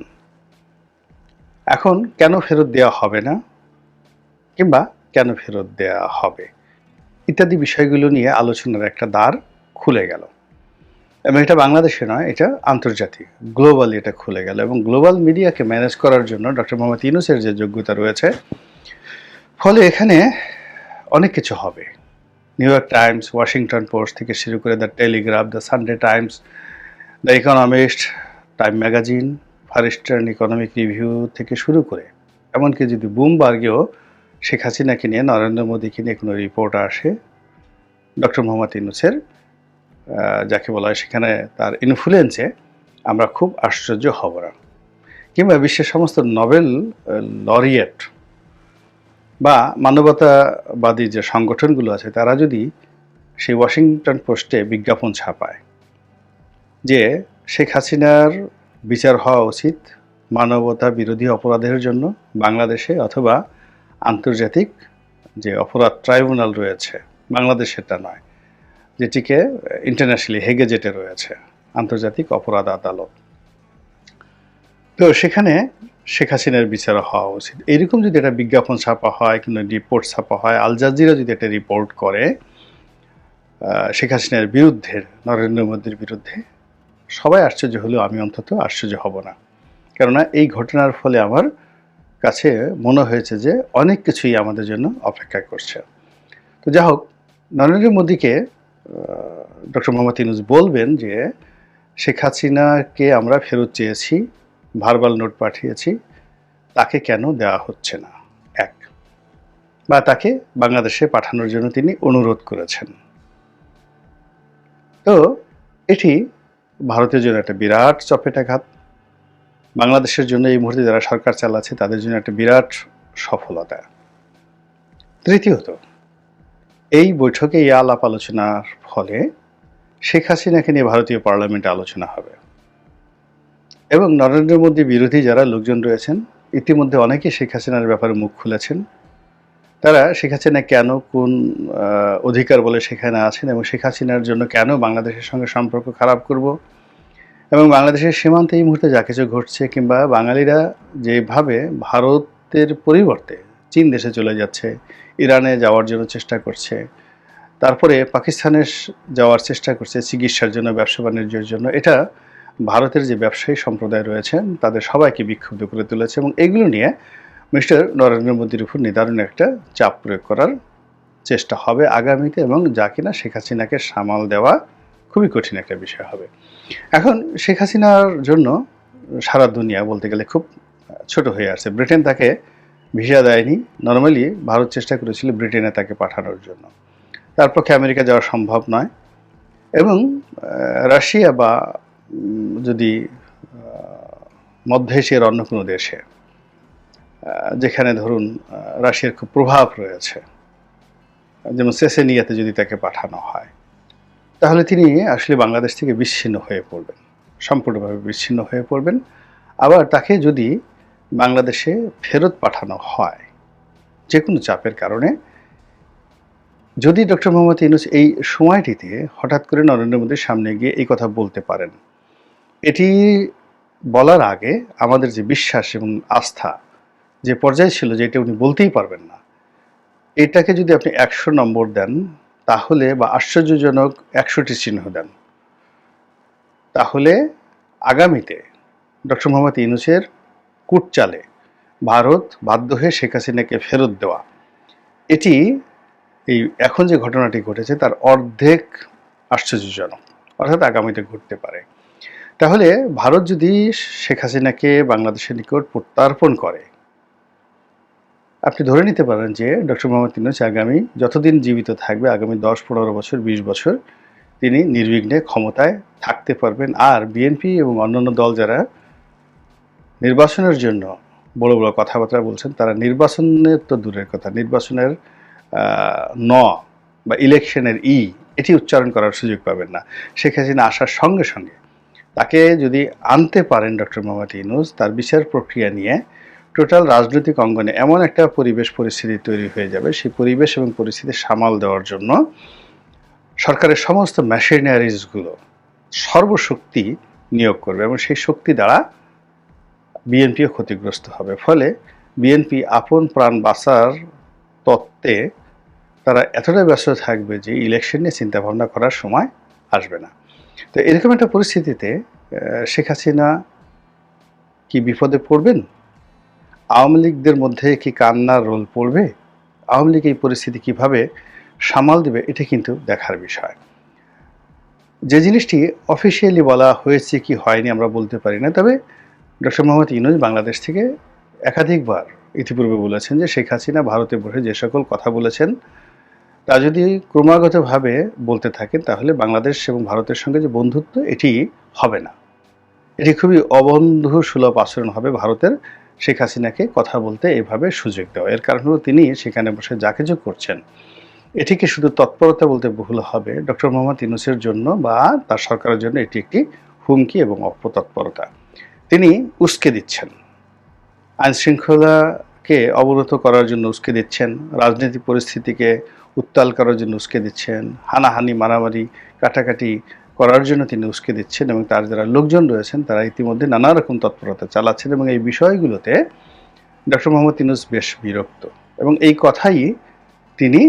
এখন কেন ফেরত দেওয়া হবে না কিংবা কেন ফেরত দেওয়া হবে ইত্যাদি বিষয়গুলো নিয়ে আলোচনার একটা দ্বার খুলে গেল। এবং এটা বাংলাদেশে নয়, এটা আন্তর্জাতিক, গ্লোবালি এটা খুলে গেল। এবং গ্লোবাল মিডিয়াকে ম্যানেজ করার জন্য ডক্টর মোহাম্মদ ইউনূসের যে যোগ্যতা রয়েছে, ফলে এখানে অনেক কিছু হবে। New York Times, Washington Post থেকে শুরু করে the Telegraph, the Sunday Times, the Economist, Time Magazine, Far Eastern Economic Review থেকে শুরু করে এমনকি যদি বুমবার্গেও শেখ হাসিনাকে নিয়ে, নরেন্দ্র মোদীকে নিয়ে কোনো রিপোর্ট আসে, ডক্টর মোহাম্মদ ইউনূসের যাকে বলা হয় সেখানে তার ইনফ্লুয়েন্সে আমরা খুব আশ্চর্য হব না। কিংবা বিশ্বের সমস্ত নোবেল লরিয়েট বা মানবতাবাদী যে সংগঠনগুলো আছে, তারা যদি সেই ওয়াশিংটন পোস্টে বিজ্ঞাপন ছাপায় যে শেখ হাসিনার বিচার হওয়া উচিত মানবতা বিরোধী অপরাধের জন্য বাংলাদেশে, অথবা আন্তর্জাতিক যে অপরাধ ট্রাইব্যুনাল রয়েছে, বাংলাদেশেরটা নয়, যেটিকে ইন্টারন্যাশনালি হেগে যেটা রয়েছে, আন্তর্জাতিক অপরাধ আদালত, তো সেখানে শেখ হাসিনার বিচার হওয়া উচিত, এইরকম যদি একটা বিজ্ঞাপন ছাপা হয়, কিন্তু রিপোর্ট ছাপা হয়, আল জাজিরা যদি একটা রিপোর্ট করে শেখ হাসিনার বিরুদ্ধে, নরেন্দ্র মোদীর বিরুদ্ধে, সবাই আশ্চর্য হলেও আমি অন্তত আশ্চর্য হব না। কেননা এই ঘটনার ফলে আমার কাছে মনে হয়েছে যে অনেক কিছুই আমাদের জন্য অপেক্ষা করছে। তো যা হোক, নরেন্দ্র মোদীকে ডক্টর মোহাম্মদ ইউনূস বলবেন যে শেখ হাসিনাকে আমরা ফেরত চেয়েছি, ভার্বাল নোট পাঠিয়েছি, তাকে কেন দেওয়া হচ্ছে না, এক, বা তাকে বাংলাদেশে পাঠানোর জন্য তিনি অনুরোধ করেছেন। তো এটি ভারতের জন্য একটা বিরাট চপেটাঘাত, বাংলাদেশের জন্য এই মুহূর্তে যারা সরকার চালাচ্ছে তাদের জন্য একটা বিরাট সফলতা। তৃতীয়ত, এই বৈঠকে এই আলাপ আলোচনার ফলে শেখ হাসিনাকে নিয়ে ভারতীয় পার্লামেন্টে আলোচনা হবে এবং নরেন্দ্র মোদী বিরোধী যারা লোকজন রয়েছেন, ইতিমধ্যে অনেকেই শেখ হাসিনার ব্যাপারে মুখ খুলেছেন। তারা শেখ হাসিনা কেন, কোন অধিকার বলে সেখানে আছেন, এবং শেখ হাসিনার জন্য কেন বাংলাদেশের সঙ্গে সম্পর্ক খারাপ করব, এবং বাংলাদেশের সীমান্তে এই মুহূর্তে যা কিছু ঘটছে, কিংবা বাঙালিরা যেভাবে ভারতের পরিবর্তে চীন দেশে চলে যাচ্ছে, ইরানে যাওয়ার জন্য চেষ্টা করছে, তারপরে পাকিস্তানে যাওয়ার চেষ্টা করছে চিকিৎসার জন্য, ব্যবসা বাণিজ্যের জন্য, এটা ভারতের যে ব্যবসায়ী সম্প্রদায় রয়েছেন তাদের সবাইকে বিক্ষুব্ধ করে তুলেছে। এবং এগুলো নিয়ে মিস্টার নরেন্দ্র মোদীর উপর নিদারুণ একটা চাপ প্রয়োগ করার চেষ্টা হবে আগামীতে, এবং যা কিনা শেখ হাসিনাকে সামাল দেওয়া খুবই কঠিন একটা বিষয় হবে। এখন শেখ হাসিনার জন্য সারা দুনিয়া বলতে গেলে খুব ছোট হয়ে আসছে। ব্রিটেন তাকে ভিসা দেয়নি, নর্মালি ভারত চেষ্টা করেছিল ব্রিটেনে তাকে পাঠানোর জন্য, তার পক্ষে আমেরিকা যাওয়া সম্ভব নয়। এবং রাশিয়া বা যদি মধ্য এশিয়ার অন্য কোনো দেশে, যেখানে ধরুন রাশিয়ার খুব প্রভাব রয়েছে, যেমন চেচেনিয়াতে যদি তাকে পাঠানো হয়, তাহলে তিনি আসলে বাংলাদেশ থেকে বিচ্ছিন্ন হয়ে পড়বেন, সম্পূর্ণভাবে বিচ্ছিন্ন হয়ে পড়বেন। আবার তাকে যদি বাংলাদেশে ফেরত পাঠানো হয় যে কোনো চাপের কারণে, যদি ডক্টর মোহাম্মদ ইউনূস এই সময়টিতে হঠাৎ করে নরেন্দ্র মোদীর সামনে গিয়ে এই কথা বলতে পারেন, এটি বলার আগে আমাদের যে বিশ্বাস এবং আস্থা যে পর্যায়ে ছিল যে এটা উনি বলতেই পারবেন না, এটাকে যদি আপনি 100 নম্বর দেন তাহলে, বা আশ্চর্যজনক 100টি চিহ্ন দেন, তাহলে আগামীতে ডক্টর মোহাম্মদ ইউনূসের কূটচালে ভারত বাধ্য হয়ে শেখ হাসিনাকে ফেরত দেওয়া, এটি এই এখন যে ঘটনাটি ঘটেছে তার অর্ধেক আশ্চর্যজনক, অর্থাৎ আগামীতে ঘটতে পারে। তাহলে ভারত যদি শেখ হাসিনাকে বাংলাদেশের নিকট প্রত্যার্পণ করে, আপনি ধরে নিতে পারেন যে ডক্টর মোহাম্মদ ইউনূস আগামী যতদিন জীবিত থাকবে, আগামী 10-15 বছর, 20 বছর তিনি নির্বিঘ্নে ক্ষমতায় থাকতে পারবেন। আর বিএনপি এবং অন্যান্য দল যারা নির্বাচনের জন্য বড় বড় কথাবার্তা বলছেন, তারা নির্বাচনের তো দূরের কথা, নির্বাচনের ন বা ইলেকশনের এটি উচ্চারণ করার সুযোগ পাবেন না। শেখ হাসিনা আসার সঙ্গে সঙ্গে তাকে যদি আনতে পারেন ডক্টর মোহাম্মদ ইউনূস, তার বিচার প্রক্রিয়া নিয়ে টোটাল রাজনৈতিক অঙ্গনে এমন একটা পরিবেশ পরিস্থিতি তৈরি হয়ে যাবে, সেই পরিবেশ এবং পরিস্থিতি সামাল দেওয়ার জন্য সরকারের সমস্ত মেশিনারিজগুলো সর্বশক্তি নিয়োগ করবে এবং সেই শক্তি দ্বারা বিএনপিও ক্ষতিগ্রস্ত হবে। ফলে বিএনপি আপন প্রাণ বাঁচার তত্ত্বে তারা এতটাই ব্যস্ত থাকবে যে ইলেকশন নিয়ে চিন্তাভাবনা করার সময় আসবে না। তো এরকম একটা পরিস্থিতিতে শেখ হাসিনা কি বিপদে পড়বেন? আওয়ামী লীগদের মধ্যে কি কান্নার রোল পড়বে? আওয়ামী লীগ এই পরিস্থিতি কিভাবে সামাল দেবে, এটা কিন্তু দেখার বিষয়। যে জিনিসটি অফিসিয়ালি বলা হয়েছে কি হয়নি আমরা বলতে পারি না, তবে ডক্টর মোহাম্মদ ইউনূস বাংলাদেশ থেকে একাধিকবার ইতিপূর্বে বলেছেন যে শেখ হাসিনা ভারতে বসে যে সকল কথা বলেছেন তা যদি ক্রমাগতভাবে বলতে থাকেন, তাহলে বাংলাদেশ এবং ভারতের সঙ্গে যে বন্ধুত্ব, এটি হবে না। এটি খুবই অবন্ধুসুলভ আচরণ হবে ভারতের শেখ হাসিনাকে কথা বলতে এভাবে সুযোগ দেওয়া। এর কারণ হলো তিনি সেখানে বসে যা কিছু করছেন, এটিকে শুধু তৎপরতা বলতে ভুল হবে। ডক্টর মোহাম্মদ ইউনূসের জন্য বা তার সরকারের জন্য এটি একটি হুমকি এবং অপতৎপরতা। তিনি উস্কে দিচ্ছেন, আইন শৃঙ্খলাকে অবরোধ করার জন্য উস্কে দিচ্ছেন, রাজনৈতিক পরিস্থিতিকে উত্তাল করার জন্য উস্কে দিচ্ছেন, হানাহানি মারামারি কাটাকাটি করার জন্য তিনি উস্কে দিচ্ছেন, এবং তার যারা লোকজন রয়েছেন তারা ইতিমধ্যে নানা রকম তৎপরতা চালাচ্ছেন। এবং এই বিষয়গুলোতে ডক্টর মোহাম্মদ ইউনূস বেশ বিরক্ত, এবং এই কথাই তিনি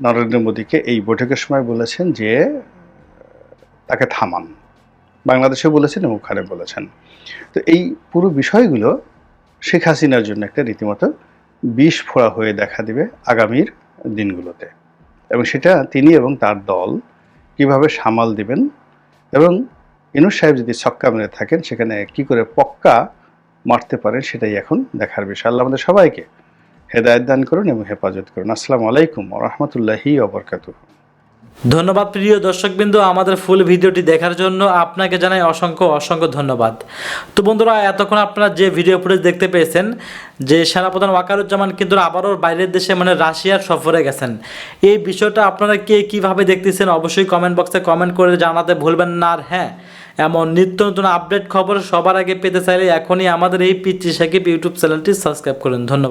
নরেন্দ্র মোদীকে এই বৈঠকের সময় বলেছেন যে তাকে থামান, বাংলাদেশে বলেছেন এবং ওখানে বলেছেন। তো এই পুরো বিষয়গুলো শেখ হাসিনার জন্য একটা রীতিমতো বিষ ফোড়া হয়ে দেখা দেবে আগামীর দিনগুলোতে, এবং সেটা তিনি এবং তার দল কিভাবে সামাল দিবেন, এবং ইউনূস সাহেব যদি ছক্কা মেরে থাকেন সেখানে কি করে পক্কা মারতে পারেন, সেটাই এখন দেখার বিষয়। আল্লাহ আমাদের সবাইকে হেদায়েত দান করুন এবং হেফাজত করুন। আসসালামু আলাইকুম ওয়া রাহমাতুল্লাহি ওয়া বারাকাতুহু। ধন্যবাদ প্রিয় দর্শকবৃন্দ, আমাদের ফুল ভিডিওটি দেখার জন্য আপনাকে জানাই অসংখ্য অসংখ্য ধন্যবাদ। তো বন্ধুরা, এতক্ষণ আপনারা যে ভিডিও ফুটেজ দেখতে পেয়েছেন যে সেনাপ্রধান ওয়াকারুজ্জামান কিন্তু আবারও বাইরের দেশে মানে রাশিয়ার সফরে গেছেন, এই বিষয়টা আপনারা কে কীভাবে দেখতেছেন অবশ্যই কমেন্ট বক্সে কমেন্ট করে জানাতে ভুলবেন না। আর হ্যাঁ, এমন নিত্য নতুন আপডেট খবর সবার আগে পেতে চাইলে এখনই আমাদের এই পিচ্চি সাকিব ইউটিউব চ্যানেলটি সাবস্ক্রাইব করুন। ধন্যবাদ।